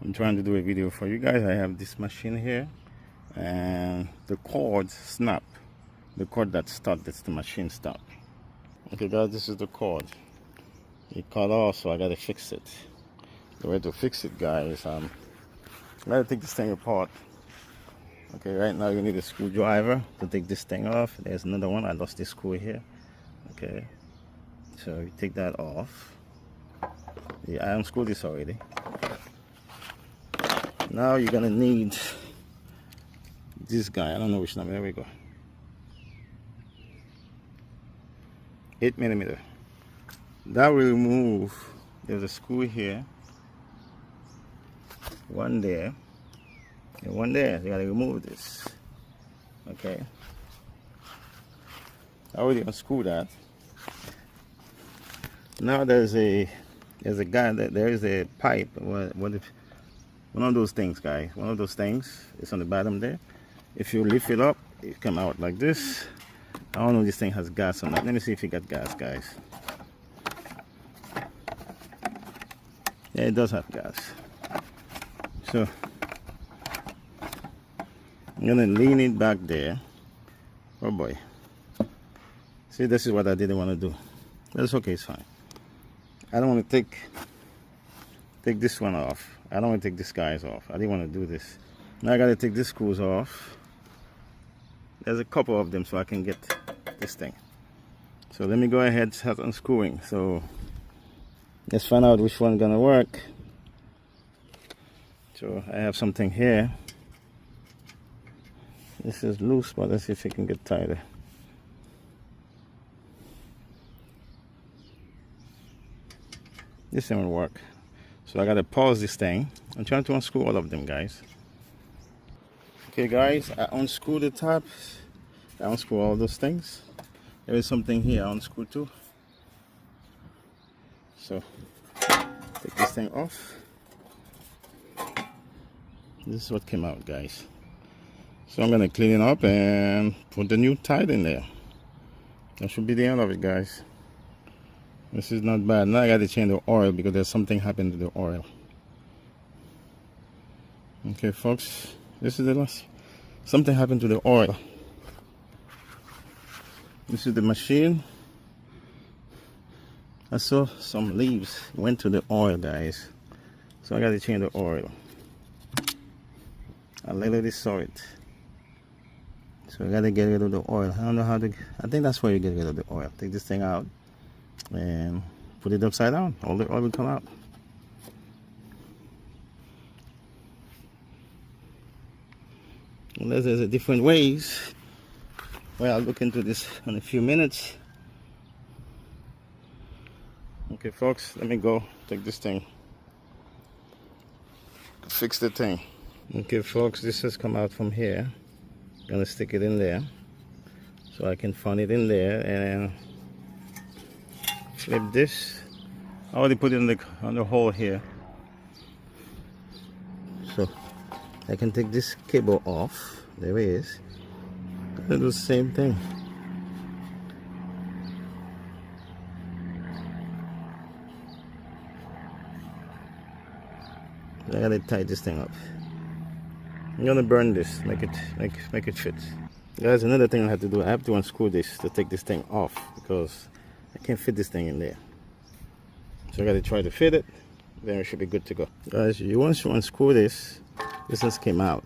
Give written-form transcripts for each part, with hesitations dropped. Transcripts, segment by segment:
I'm trying to do a video for you guys. I have this machine here and the cord snap. The cord that starts the machine stop. Okay guys, this is the cord. It cut off, so I gotta fix it. The way to fix it, guys, I gotta take this thing apart. Okay, right now you need a screwdriver to take this thing off. There's another one. I lost this screw here. Okay, so you take that off. Yeah, I unscrewed this already. Now you're gonna need this guy. I don't know which number. There we go. 8mm. That will remove. There's a screw here, one there, and one there. You gotta remove this. Okay. I already unscrewed that. Now there's a guy that there is a pipe. What if one of those things, guys? One of those things. It's on the bottom there. If you lift it up, it come out like this. I don't know if this thing has gas or not. Let me see if it got gas, guys. Yeah, it does have gas. So I'm gonna lean it back there. Oh boy. See, this is what I didn't want to do. That's okay, it's fine. I don't want to take this one off. I don't want to take this guy's off. I didn't want to do this. Now I gotta take these screws off. There's a couple of them so I can get this thing. So let me go ahead and start unscrewing. So let's find out which one's gonna work. So I have something here. This is loose, but let's see if it can get tighter. This thing will work. So I gotta pause this thing. I'm trying to unscrew all of them, guys. Okay guys, I unscrewed the top. I unscrew all those things. There is something here I unscrew too. So take this thing off. This is what came out, guys. So I'm gonna clean it up and put the new tie in there. That should be the end of it, guys. This is not bad. Now I gotta change the oil because there's something happened to the oil. Okay folks, this is the last. Something happened to the oil. This is the machine. I saw some leaves went to the oil, guys. So I gotta change the oil. I literally saw it. So I gotta get rid of the oil. I don't know how to. I think that's where you get rid of the oil. Take this thing out and put it upside down. All the oil will come out. Unless there's different ways. Well, I'll look into this in a few minutes. Okay, folks, let me go take this thing. Fix the thing. Okay, folks, this has come out from here. I'm gonna stick it in there so I can find it in there and flip this. I already put it on the hole here, so I can take this cable off. There it is. I do the same thing. I gotta tie this thing up. I'm gonna burn this, make it fit. Guys, another thing I have to do, I have to unscrew this to take this thing off because I can't fit this thing in there. So I gotta try to fit it, then it should be good to go. Guys, once you unscrew this, this just came out.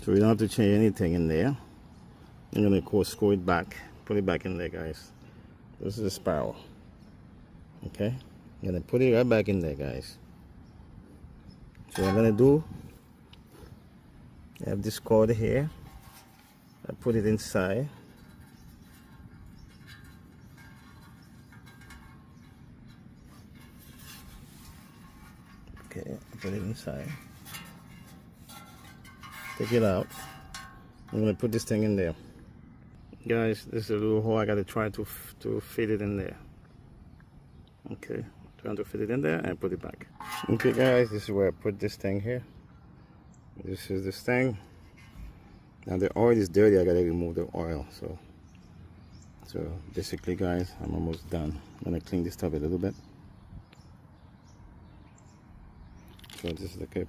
So you don't have to change anything in there. I'm gonna, of course, screw it back, put it back in there, guys. This is a spiral. Okay? I'm gonna put it right back in there, guys. So what I'm gonna do, I have this cord here. I put it inside. Okay, I put it inside. Take it out. I'm gonna put this thing in there. Guys, this is a little hole. I gotta try to fit it in there. Okay, trying to fit it in there and put it back. Okay guys, this is where I put this thing here. This is this thing. Now the oil is dirty, I gotta remove the oil. So basically guys, I'm almost done. I'm gonna clean this up a little bit. So this is the cable.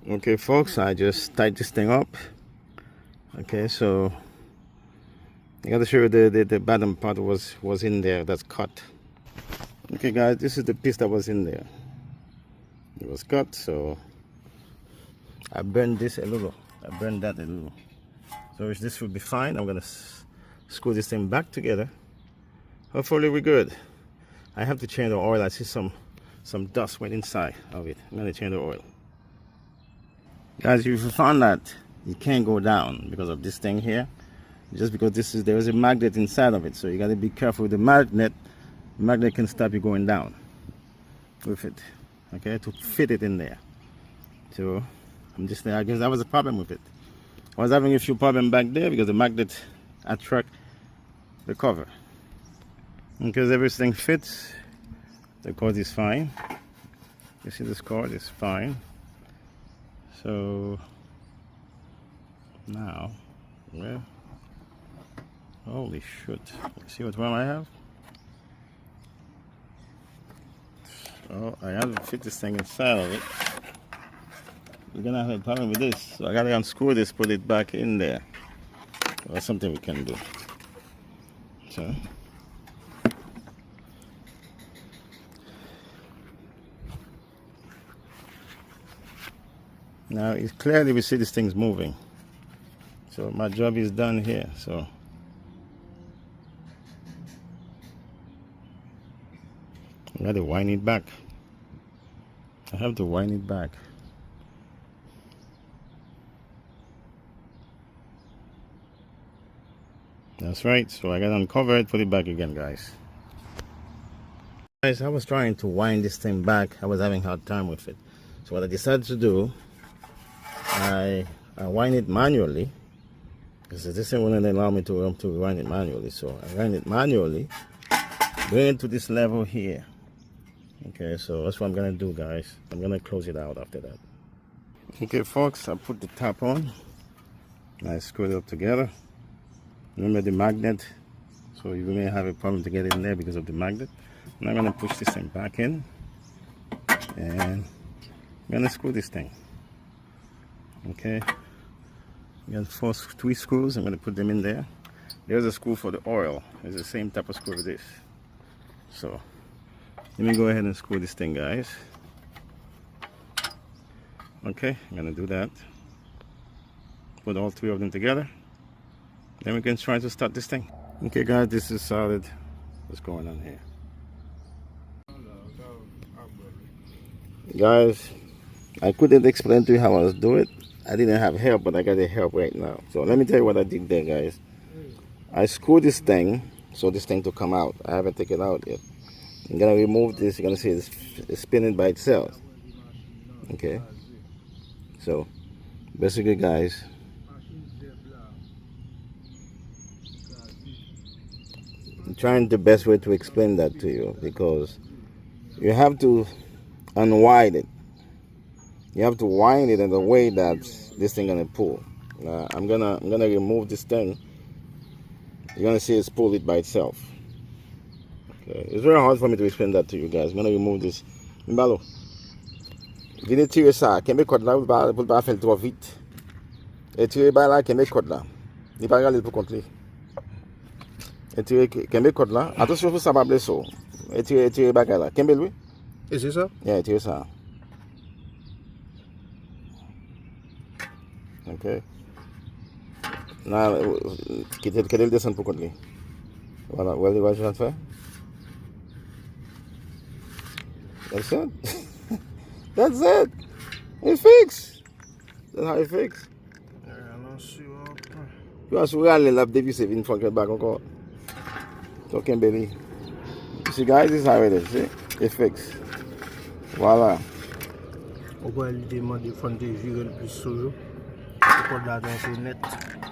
Okay folks, I just tied this thing up. Okay, so I gotta show you the bottom part was in there, that's cut. Okay guys, this is the piece that was in there. It was cut, so I burned this a little. I burned that a little. So this will be fine. I'm gonna screw this thing back together. Hopefully we're good. I have to change the oil. I see some dust went inside of it. I'm gonna change the oil. Guys, if you found that you can't go down because of this thing here, just because there is a magnet inside of it, so you got to be careful with the magnet. The magnet can stop you going down with it, okay, to fit it in there. So I guess that was a problem with it. I was having a few problems back there because the magnet attract the cover. Because everything fits, the cord is fine. You see this cord is fine. So now, well, holy shit! See what problem I have? So I have to fit this thing inside of it. We're gonna have a problem with this, so I gotta unscrew this, put it back in there. Well, that's something we can do. So. Now it's clearly we see this thing's moving. So my job is done here. So I gotta wind it back. I have to wind it back. That's right. So I gotta uncover it, put it back again, guys. Guys, I was trying to wind this thing back. I was having a hard time with it. So what I decided to do, I wind it manually because this thing wouldn't allow me to wind it manually. So I wind it manually, bring it to this level here. Okay, so that's what I'm gonna do, guys. I'm gonna close it out after that. Okay, folks, I put the top on. I screw it up together. Remember the magnet, so you may have a problem to get in there because of the magnet. And I'm gonna push this thing back in, and I'm gonna screw this thing. Okay, we got 3 screws. I'm going to put them in there. There's a screw for the oil. It's the same type of screw with this. So let me go ahead and screw this thing, guys. Okay, I'm going to do that. Put all 3 of them together. Then we can try to start this thing. Okay guys, this is solid. What's going on here? Guys, I couldn't explain to you how I was doing it. I didn't have help, but I got the help right now. So let me tell you what I did there, guys. I screwed this thing, so this thing to come out. I haven't taken it out yet. I'm gonna remove this. You're gonna see it's spinning by itself. Okay. So basically, guys, I'm trying the best way to explain that to you because you have to unwind it. You have to wind it in the way that this thing gonna pull. I'm gonna remove this thing. You're gonna see it's pull it by itself. Okay, it's very hard for me to explain that to you guys. I'm gonna remove this. Mbalo, venez tirer ça. Qu'est-ce que là, vous pas faire trop vite. Et tirer par là, qu'est-ce que là. Il pas regarder pour compter. Et tirer qu'est-ce que là. Attention, faut ça pas blesser. Et tirer par là. Qu'est-ce que lui? Et c'est ça? Yeah, tirer ça. Okay. Now, quittez le descendre pour continuer. Voilà, vous voyez ce que je viens de faire? That's it. That's it. It's fixed. That's how it fixed. Tu vas sourire à l'élève depuis c'est une fois qu'elle back encore. Talking belly. You see guys, this is how it is. See? It's fixed. Voilà. On peut lui demander de virer le plus toujours.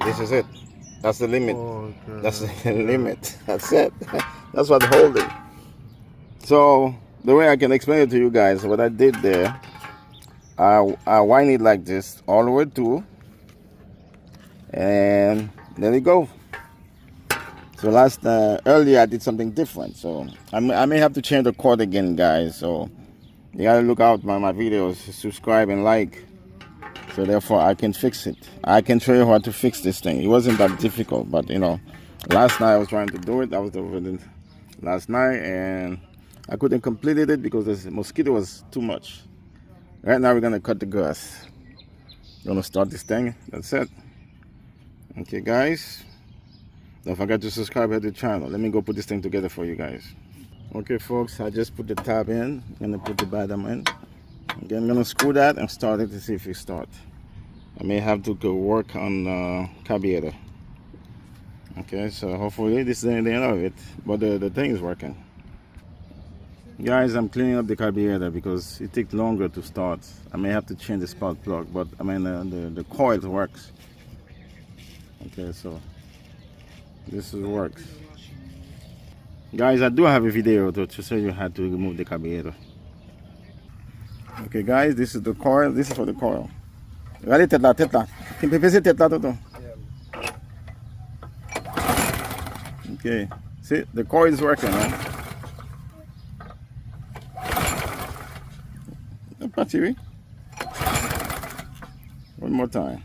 This is it. That's the limit. Oh, okay. That's the limit. That's it. That's what's holding. So the way I can explain it to you guys, what I did there, I wind it like this all the way through, and there we go. So earlier I did something different. So I may have to change the cord again, guys. So You gotta look out my videos, subscribe and like. So therefore I can fix it. I can show you how to fix this thing. It wasn't that difficult, but you know, last night I was trying to do it. I was over it last night and I couldn't complete it because the mosquito was too much. Right now we're gonna cut the grass. We're gonna start this thing. That's it. Okay guys. Don't forget to subscribe to the channel. Let me go put this thing together for you guys. Okay folks, I just put the tab in. I'm gonna put the bottom in. Okay, I'm gonna screw that and start it to see if it starts. I may have to go work on carburetor. Okay, so hopefully this is the end of it, but the thing is working. Guys, I'm cleaning up the carburetor because it takes longer to start. I may have to change the spark plug, but I mean the coil works. Okay, so this works. Guys, I do have a video to show you how to remove the carburetor. Okay guys, this is the coil. This is for the coil. Ready, tête là. Tu peux peser tête là, Toto. Okay, see, the coil is working, right? Battery. One more time.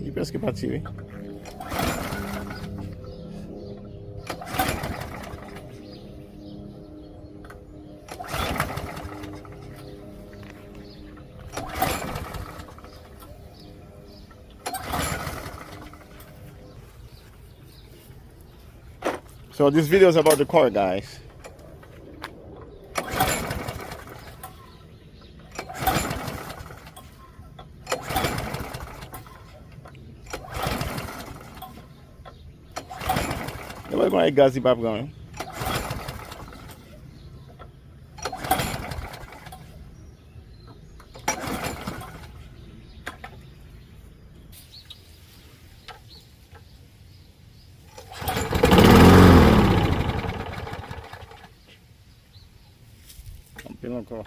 Il presque pas tiré. So this video is about the car, guys. Everybody going to gassy pop going. Pile encore.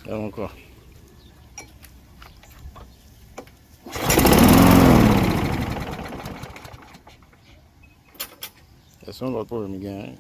Pile encore. That's one of our problem again.